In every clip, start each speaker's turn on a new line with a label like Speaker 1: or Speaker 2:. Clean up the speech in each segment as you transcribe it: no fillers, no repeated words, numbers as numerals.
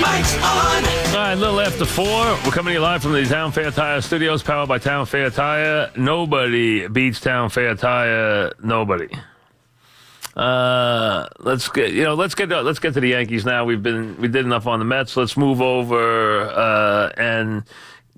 Speaker 1: Mike's on.
Speaker 2: All right, a little after 4. We're coming to you live from the Town Fair Tire Studios, powered by Town Fair Tire. Nobody beats Town Fair Tire. Nobody. Let's get to the Yankees now. We did enough on the Mets. Let's move over and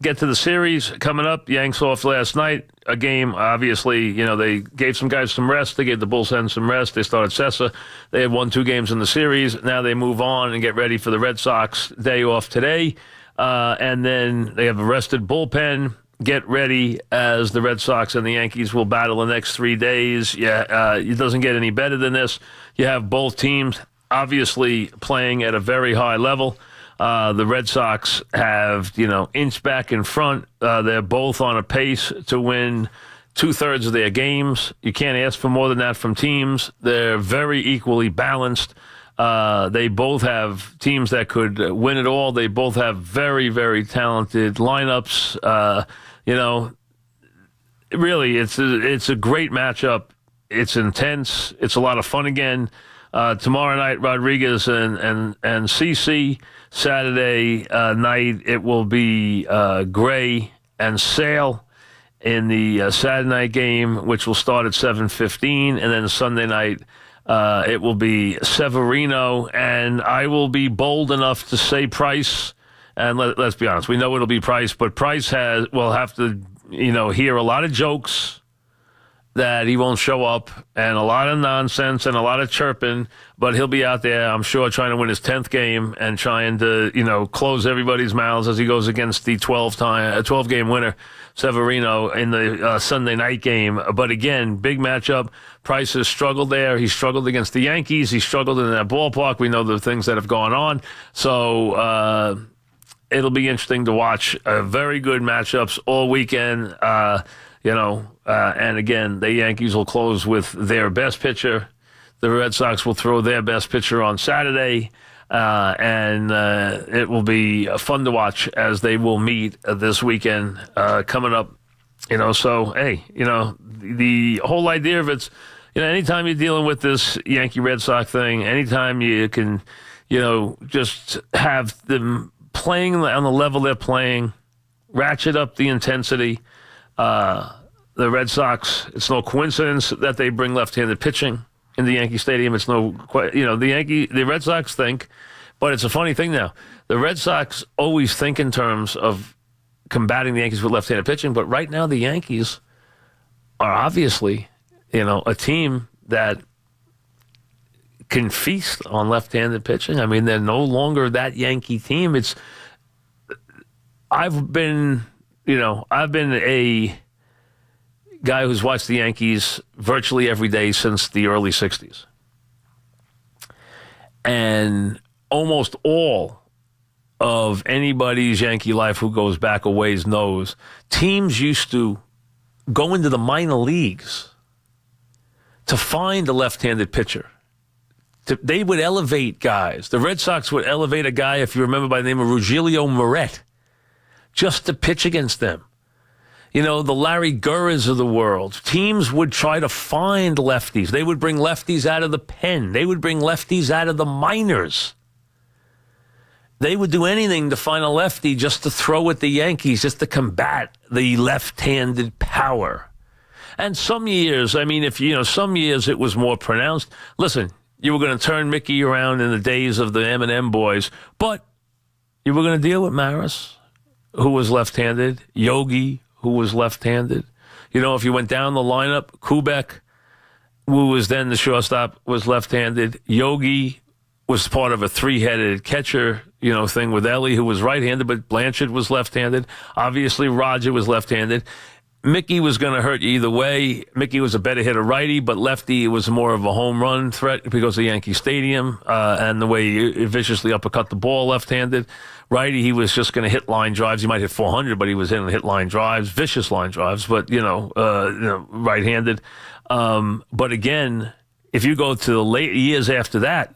Speaker 2: get to the series coming up. Yanks off last night. A game, obviously, they gave some guys some rest. They gave the bullpen some rest. They started Francesa. They had won 2 games in the series. Now they move on and get ready for the Red Sox day off today. And then they have a rested bullpen. Get ready as the Red Sox and the Yankees will battle the next 3 days. It doesn't get any better than this. You have both teams obviously playing at a very high level. The Red Sox have, inched back in front. They're both on a pace to win 2/3 of their games. You can't ask for more than that from teams. They're very equally balanced. They both have teams that could win it all. They both have very, very talented lineups. Really, it's a great matchup. It's intense. It's a lot of fun again. Tomorrow night, Rodriguez and CC. Saturday night, it will be Gray and Sale in the Saturday night game, which will start at 7:15. And then Sunday night, it will be Severino. And I will be bold enough to say Price. And let's be honest, we know it'll be Price, but Price will have to, hear a lot of jokes that he won't show up, and a lot of nonsense and a lot of chirping, but he'll be out there, I'm sure, trying to win his 10th game and trying to, close everybody's mouths as he goes against the 12-game winner, Severino, in the Sunday night game. But again, big matchup. Price has struggled there. He struggled against the Yankees. He struggled in that ballpark. We know the things that have gone on. So it'll be interesting to watch. Very good matchups all weekend. And again, the Yankees will close with their best pitcher. The Red Sox will throw their best pitcher on Saturday. And it will be fun to watch as they will meet this weekend coming up. So, hey, the whole idea of it's, anytime you're dealing with this Yankee-Red Sox thing, anytime you can, just have them playing on the level they're playing, ratchet up the intensity. The Red Sox, it's no coincidence that they bring left-handed pitching in the Yankee Stadium. It's the Red Sox think, but it's a funny thing now. The Red Sox always think in terms of combating the Yankees with left-handed pitching, but right now the Yankees are obviously, a team that can feast on left-handed pitching. I mean, they're no longer that Yankee team. I've been a guy who's watched the Yankees virtually every day since the early 60s. And almost all of anybody's Yankee life who goes back a ways knows teams used to go into the minor leagues to find a left-handed pitcher. They would elevate guys. The Red Sox would elevate a guy, if you remember, by the name of Rogelio Moret, just to pitch against them. The Larry Gurras of the world. Teams would try to find lefties. They would bring lefties out of the pen. They would bring lefties out of the minors. They would do anything to find a lefty just to throw at the Yankees, just to combat the left-handed power. And some years, some years it was more pronounced. Listen, you were going to turn Mickey around in the days of the M&M boys, but you were going to deal with Maris, who was left-handed, Yogi, who was left-handed. If you went down the lineup, Kubek, who was then the shortstop, was left-handed. Yogi was part of a 3-headed catcher, thing with Ellie, who was right-handed, but Blanchard was left-handed. Obviously, Roger was left-handed. Mickey was going to hurt you either way. Mickey was a better hitter righty, but lefty was more of a home run threat because of Yankee Stadium and the way he viciously uppercut the ball left-handed. Righty, he was just going to hit line drives. He might hit 400, but he was hitting hit line drives, vicious line drives, but, right-handed. But again, if you go to the late years after that,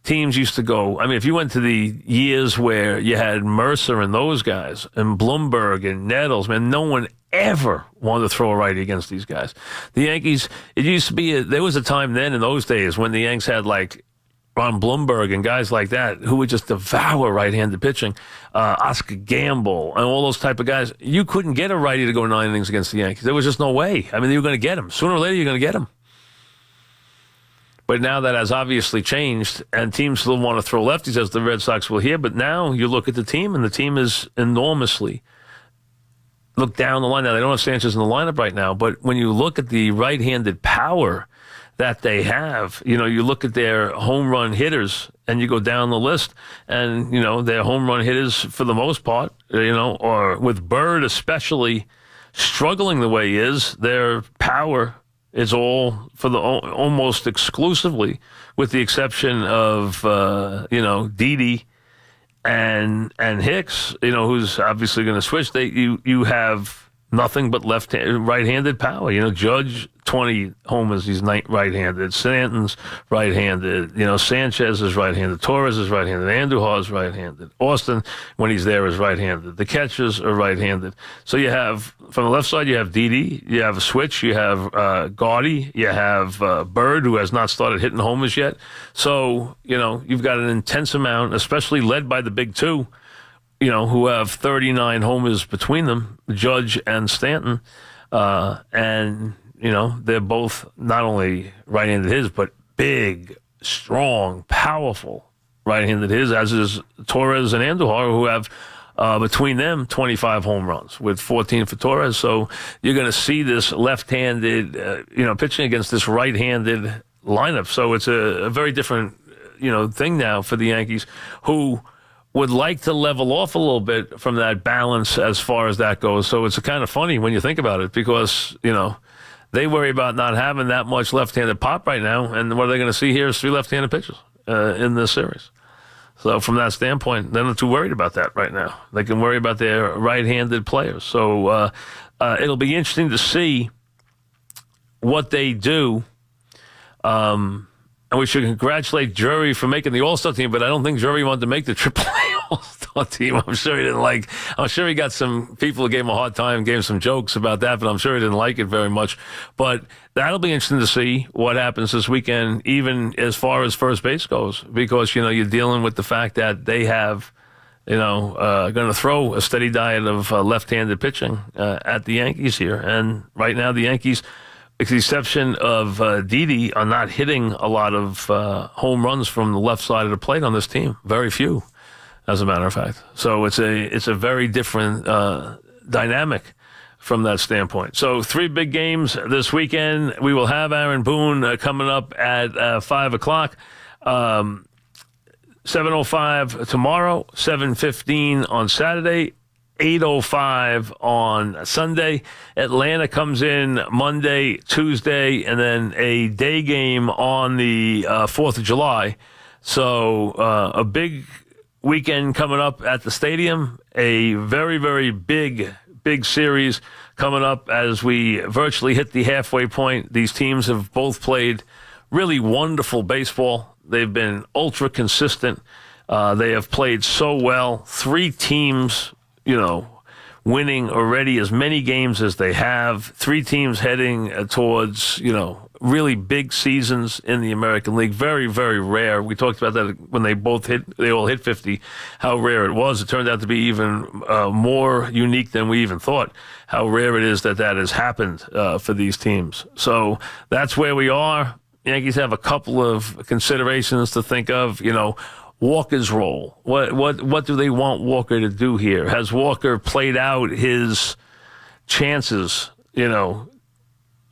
Speaker 2: teams used to go, if you went to the years where you had Mercer and those guys and Blumberg and Nettles, man, no one ever wanted to throw a righty against these guys. The Yankees, it used to be, there was a time then in those days when the Yanks had Ron Blumberg and guys like that who would just devour right-handed pitching, Oscar Gamble and all those type of guys. You couldn't get a righty to go 9 innings against the Yankees. There was just no way. I mean, you were going to get him. Sooner or later, you're going to get him. But now that has obviously changed, and teams still want to throw lefties, as the Red Sox will here. But now you look at the team, and the team is enormously look down the line. Now, they don't have Sanchez in the lineup right now, but when you look at the right-handed power that they have, you look at their home run hitters, and you go down the list, and, their home run hitters, for the most part, or with Bird especially struggling the way he is, their power is all for almost exclusively, with the exception of Didi and Hicks, who's obviously going to switch. You have nothing but right-handed power. Judge 20 homers, he's right-handed. Stanton's right-handed. Sanchez is right-handed. Torres is right-handed. Andujar is right-handed. Austin, when he's there, is right-handed. The catchers are right-handed. So you have, from the left side, you have Didi. You have a switch. You have Gaudy. You have Bird, who has not started hitting homers yet. So, you've got an intense amount, especially led by the big two, who have 39 homers between them, Judge and Stanton. They're both not only right-handed hitters, but big, strong, powerful right-handed hitters, as is Torres and Andujar, who have between them 25 home runs, with 14 for Torres. So you're going to see this left-handed, pitching against this right-handed lineup. So it's a very different, thing now for the Yankees, who would like to level off a little bit from that balance as far as that goes. So it's kind of funny when you think about it, because, they worry about not having that much left-handed pop right now, and what are they going to see here is 3 left-handed pitchers in this series. So from that standpoint, they're not too worried about that right now. They can worry about their right-handed players. So it'll be interesting to see what they do. And we should congratulate Drury for making the All-Star team, but I don't think Drury wanted to make the AAA All-Star team. I'm sure he didn't like. I'm sure he got some people who gave him a hard time, gave him some jokes about that, but I'm sure he didn't like it very much. But that'll be interesting to see what happens this weekend, even as far as first base goes, because, you're dealing with the fact that they have, going to throw a steady diet of left-handed pitching at the Yankees here. And right now the Yankees, with the exception of Didi, are not hitting a lot of home runs from the left side of the plate on this team. Very few, as a matter of fact. So it's a very different dynamic from that standpoint. So 3 big games this weekend. We will have Aaron Boone coming up at 5 o'clock. 7:05 tomorrow, 7:15 on Saturday, 8:05 on Sunday. Atlanta comes in Monday, Tuesday, and then a day game on the 4th of July. So a big weekend coming up at the stadium. A very, very big series coming up as we virtually hit the halfway point. These teams have both played really wonderful baseball. They've been ultra consistent. They have played so well. 3 teams, winning already as many games as they have. 3 teams heading towards, really big seasons in the American League. Very, very rare. We talked about that when they all hit 50, how rare it was. It turned out to be even more unique than we even thought, how rare it is that has happened for these teams. So that's where we are. Yankees have a couple of considerations to think of, Walker's role. What do they want Walker to do here? Has Walker played out his chances?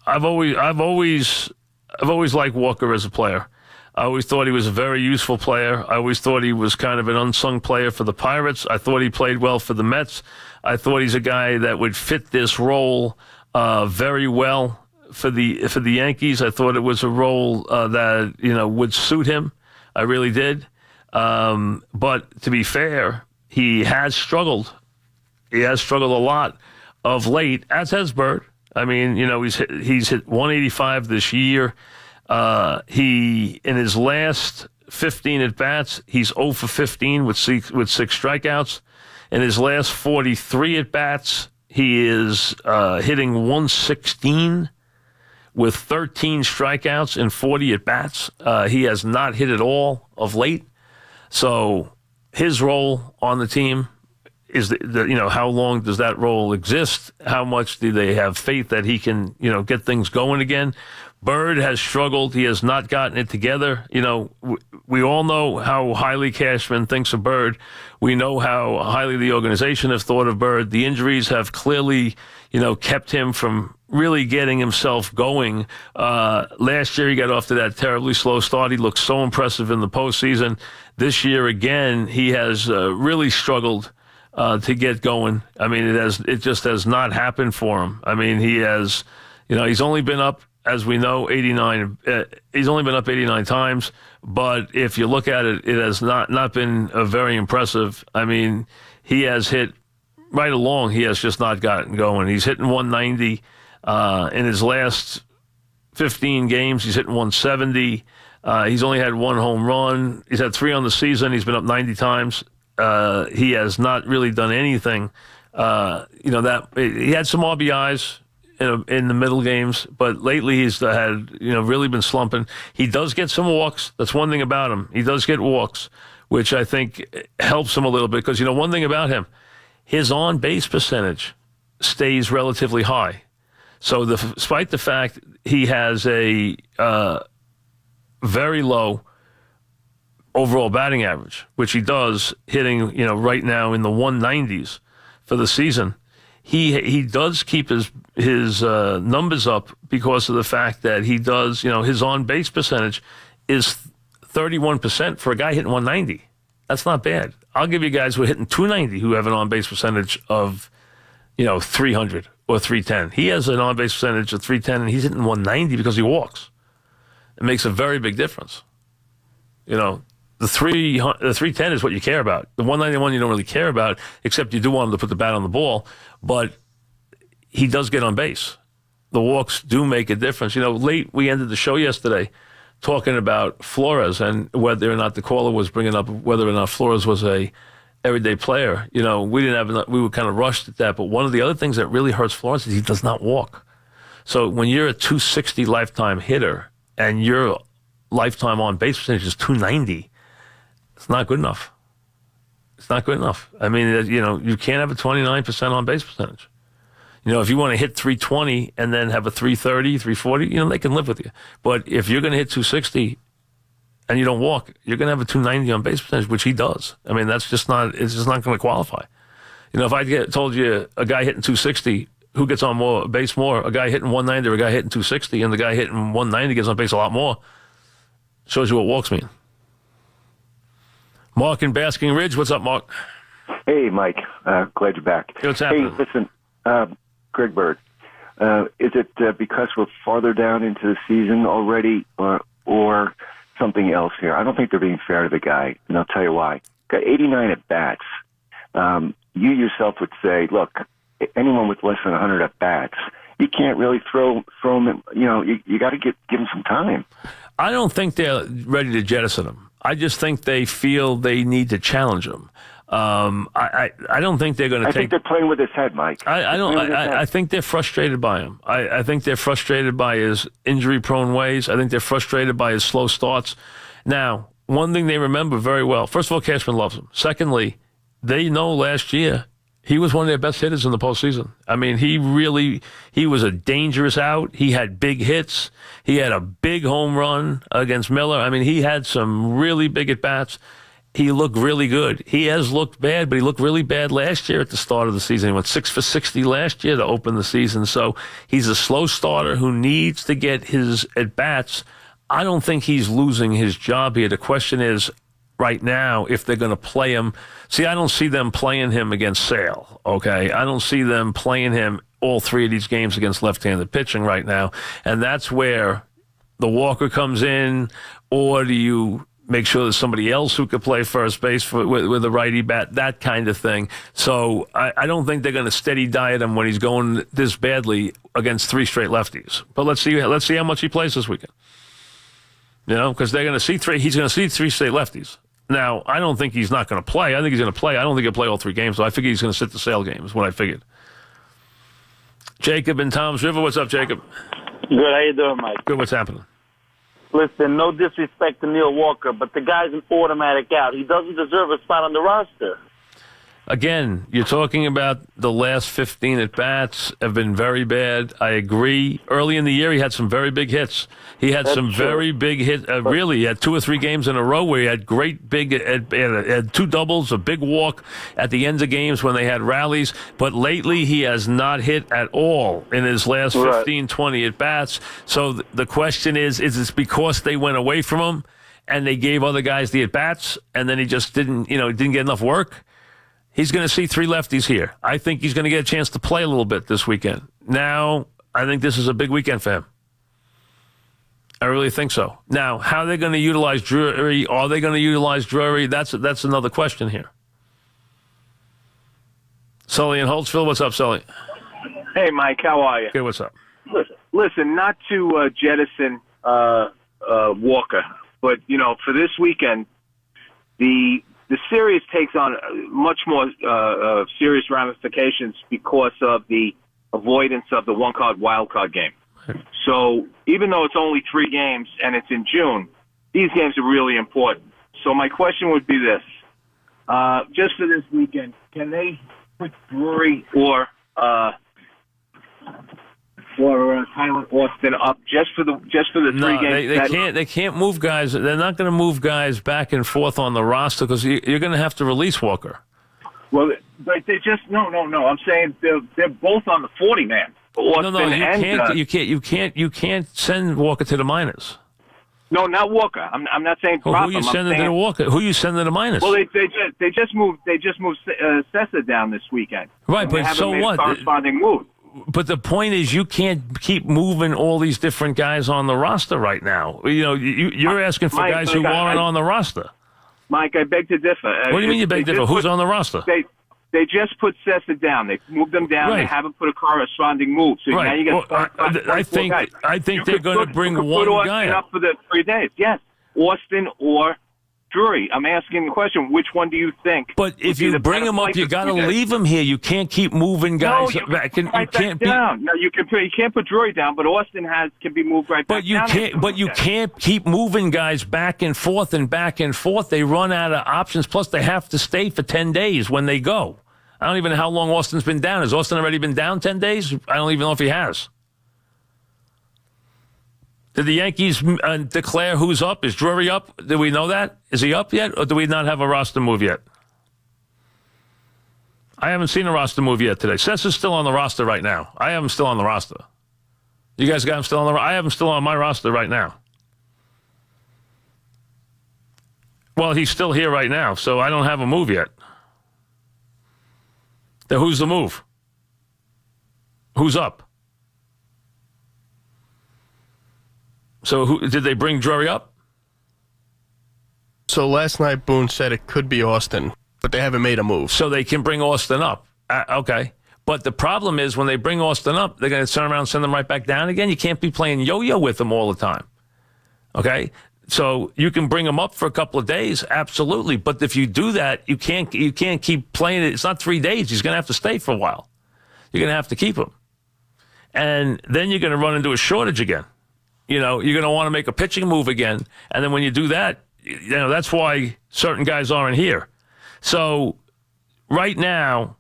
Speaker 2: I've always liked Walker as a player. I always thought he was a very useful player. I always thought he was kind of an unsung player for the Pirates. I thought he played well for the Mets. I thought he's a guy that would fit this role very well for the Yankees. I thought it was a role that would suit him. I really did. But to be fair, he has struggled. He has struggled a lot of late, as has Bird. I mean, he's hit 185 this year. He, in his last 15 at bats, he's 0 for 15 with 6 strikeouts. In his last 43 at bats, he is hitting 116 with 13 strikeouts and 40 at-bats. He has not hit at all of late. So his role on the team is, how long does that role exist? How much do they have faith that he can, get things going again? Bird has struggled. He has not gotten it together. We all know how highly Cashman thinks of Bird. We know how highly the organization has thought of Bird. The injuries have clearly, kept him from really getting himself going. Last year, he got off to that terribly slow start. He looked so impressive in the postseason. This year, again, he has really struggled to get going. I mean, it just has not happened for him. I mean, he has, he's only been up, as we know, 89. He's only been up 89 times. But if you look at it, it has not been very impressive. I mean, he has hit right along. He has just not gotten going. He's hitting 190 in his last 15 games. He's hitting 170. He's only had one home run. He's had 3 on the season. He's been up 90 times. He has not really done anything. That he had some RBIs in the middle games, but lately he's had really been slumping. He does get some walks. That's one thing about him. He does get walks, which I think helps him a little bit because one thing about him, his on base percentage stays relatively high. So despite the fact he has a very low overall batting average, which he does, hitting right now in the 190s for the season. He does keep his numbers up because of the fact that he does, his on-base percentage is 31% for a guy hitting 190. That's not bad. I'll give you guys who are hitting 290 who have an on-base percentage of, 300 or 310. He has an on-base percentage of 310, and he's hitting 190 because he walks. It makes a very big difference. The 310 is what you care about. The 191 you don't really care about, except you do want him to put the bat on the ball. But he does get on base. The walks do make a difference. Late we ended the show yesterday talking about Flores and whether or not the caller was bringing up whether or not Flores was a everyday player. We didn't have enough, we were kind of rushed at that. But one of the other things that really hurts Flores is he does not walk. So when you're a 260 lifetime hitter and your lifetime on base percentage is 290. It's not good enough. It's not good enough. I mean, you can't have a 29% on base percentage. If you want to hit 320 and then have a 330, 340, they can live with you. But if you're going to hit 260 and you don't walk, you're going to have a 290 on base percentage, which he does. I mean, it's just not going to qualify. If I told you a guy hitting 260, who gets on base more, a guy hitting 190 or a guy hitting 260, and the guy hitting 190 gets on base a lot more, shows you what walks mean. Mark in Basking Ridge. What's up, Mark?
Speaker 1: Hey, Mike. Glad you're back.
Speaker 2: Hey, what's happening?
Speaker 1: Hey, listen, Greg Bird, is it because we're farther down into the season already or something else here? I don't think they're being fair to the guy, and I'll tell you why. Got 89 at-bats. You yourself would say, look, anyone with less than 100 at-bats, you can't really throw him in, you got to give him some time.
Speaker 2: I don't think they're ready to jettison him. I just think they feel they need to challenge him. I don't think they're going to take.
Speaker 1: I think they're playing with his head, Mike.
Speaker 2: I think they're frustrated by him. I think they're frustrated by his injury-prone ways. I think they're frustrated by his slow starts. Now, one thing they remember very well. First of all, Cashman loves him. Secondly, they know last year he was one of their best hitters in the postseason. I mean, he was a dangerous out. He had big hits. He had a big home run against Miller. I mean, he had some really big at-bats. He looked really good. He has looked bad, but he looked really bad last year at the start of the season. He went 6 for 60 last year to open the season. So he's a slow starter who needs to get his at-bats. I don't think he's losing his job here. The question is, right now, if they're going to play him. See, I don't see them playing him against Sale, okay? I don't see them playing him all 3 of these games against left-handed pitching right now. And that's where the Walker comes in, or do you make sure there's somebody else who could play first base with a righty bat, that kind of thing. So I don't think they're going to steady diet him when he's going this badly against 3 straight lefties. But let's see how much he plays this weekend. Because they're going to see 3. He's going to see 3 straight lefties. Now, I don't think he's not going to play. I think he's going to play. I don't think he'll play all 3 games, so I figure he's going to sit the Sale game is what I figured. Jacob in Toms River. What's up, Jacob?
Speaker 3: Good. How you doing, Mike?
Speaker 2: Good. What's happening?
Speaker 3: Listen, no disrespect to Neil Walker, but the guy's an automatic out. He doesn't deserve a spot on the roster.
Speaker 2: Again, you're talking about the last 15 at-bats have been very bad. I agree. Early in the year, he had some very big hits. He had some very big hits. Really, he had 2 or 3 games in a row where he had great big, had 2 doubles, a big walk at the ends of games when they had rallies. But lately, he has not hit at all in his last 15, 20 at-bats. So the question is it because they went away from him and they gave other guys the at-bats and then he just didn't get enough work? He's going to see 3 lefties here. I think he's going to get a chance to play a little bit this weekend. Now, I think this is a big weekend for him. I really think so. Now, how they're going to utilize Drury, are they going to utilize Drury? That's another question here. Sully in Holtzville, what's up, Sully?
Speaker 4: Hey, Mike, how are you?
Speaker 2: Good, what's up?
Speaker 4: Listen, not to jettison Walker, but, for this weekend, the series takes on much more serious ramifications because of the avoidance of the one-card wild card game. So even though it's only 3 games and it's in June, these games are really important. So my question would be this. Just for this weekend, can they put Drury or Tyler Austin up just for the 3 games?
Speaker 2: They can't move guys. They're not going to move guys back and forth on the roster because you're going to have to release Walker.
Speaker 4: Well, but they just no. I'm saying they're both on the 40-man.
Speaker 2: You can't send Walker to the minors.
Speaker 4: No, not Walker. I'm not saying
Speaker 2: who
Speaker 4: prop
Speaker 2: are you
Speaker 4: him.
Speaker 2: sending to Walker? Who are you sending to minus?
Speaker 4: Well, they just moved Francesa down this weekend.
Speaker 2: Right, but so what?
Speaker 4: Corresponding move.
Speaker 2: But the point is, you can't keep moving all these different guys on the roster right now. You're asking for guys who aren't on the roster.
Speaker 4: Mike, I beg to differ.
Speaker 2: What do you mean you beg to differ? Who's on the roster?
Speaker 4: They just put Sessa down. They moved them down. Right. They haven't put a corresponding move. So now you get.
Speaker 2: I think they're going to bring one guy
Speaker 4: up for the 3 days. Yes, Austin or Drury. I'm asking the question: which one do you think?
Speaker 2: But if you bring him up, you got to leave him here. You can't keep moving guys back.
Speaker 4: You can't down. No, you can't put Drury down, but Austin can be moved right back down.
Speaker 2: But you can't keep moving guys back and forth and back and forth. They run out of options. Plus, they have to stay for 10 days when they go. I don't even know how long Austin's been down. Has Austin already been down 10 days? I don't even know if he has. Did the Yankees declare who's up? Is Drury up? Do we know that? Is he up yet? Or do we not have a roster move yet? I haven't seen a roster move yet today. Sessa's still on the roster right now. I have him still on the roster. You guys got him still on the roster? I have him still on my roster right now. Well, he's still here right now, so I don't have a move yet. Then who's the move? Who's up? So did they bring Drury up?
Speaker 5: So last night Boone said it could be Austin, but they haven't made a move.
Speaker 2: So they can bring Austin up. Okay. But the problem is when they bring Austin up, they're going to turn around and send them right back down again. You can't be playing yo-yo with them all the time. Okay? So you can bring him up for a couple of days, absolutely. But if you do that, you can't keep playing it. It's not 3 days. He's going to have to stay for a while. You're going to have to keep him. And then you're going to run into a shortage again. You're going to want to make a pitching move again. And then when you do that, that's why certain guys aren't here. So right now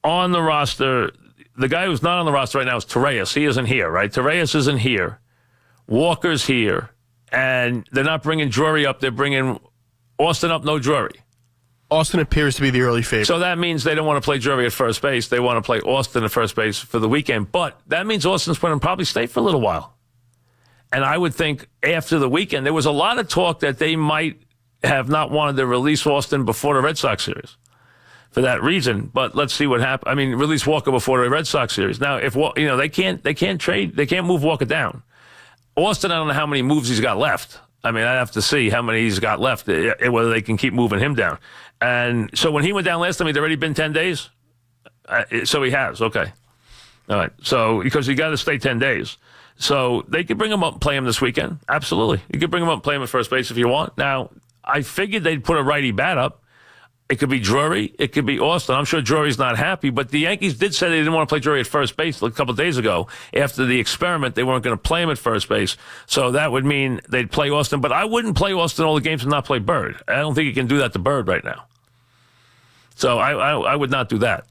Speaker 2: on the roster, the guy who's not on the roster right now is Torreyes. He isn't here, right? Torreyes isn't here. Walker's here. And they're not bringing Drury up. They're bringing Austin up, no Drury.
Speaker 5: Austin appears to be the early favorite.
Speaker 2: So that means they don't want to play Drury at first base. They want to play Austin at first base for the weekend. But that means Austin's going to probably stay for a little while. And I would think after the weekend, there was a lot of talk that they might have not wanted to release Austin before the Red Sox series for that reason. But let's see what happens. I mean, release Walker before the Red Sox series. Now, if they can't move Walker down. Austin, I don't know how many moves he's got left. I mean, I have to see how many he's got left, whether they can keep moving him down. And so when he went down last time, he'd already been 10 days? So he has, okay. All right, so because he got to stay 10 days. So they could bring him up and play him this weekend. Absolutely. You could bring him up and play him at first base if you want. Now, I figured they'd put a righty bat up. It could be Drury. It could be Austin. I'm sure Drury's not happy, but the Yankees did say they didn't want to play Drury at first base a couple of days ago. After the experiment, they weren't going to play him at first base. So that would mean they'd play Austin. But I wouldn't play Austin all the games and not play Bird. I don't think you can do that to Bird right now. So I would not do that.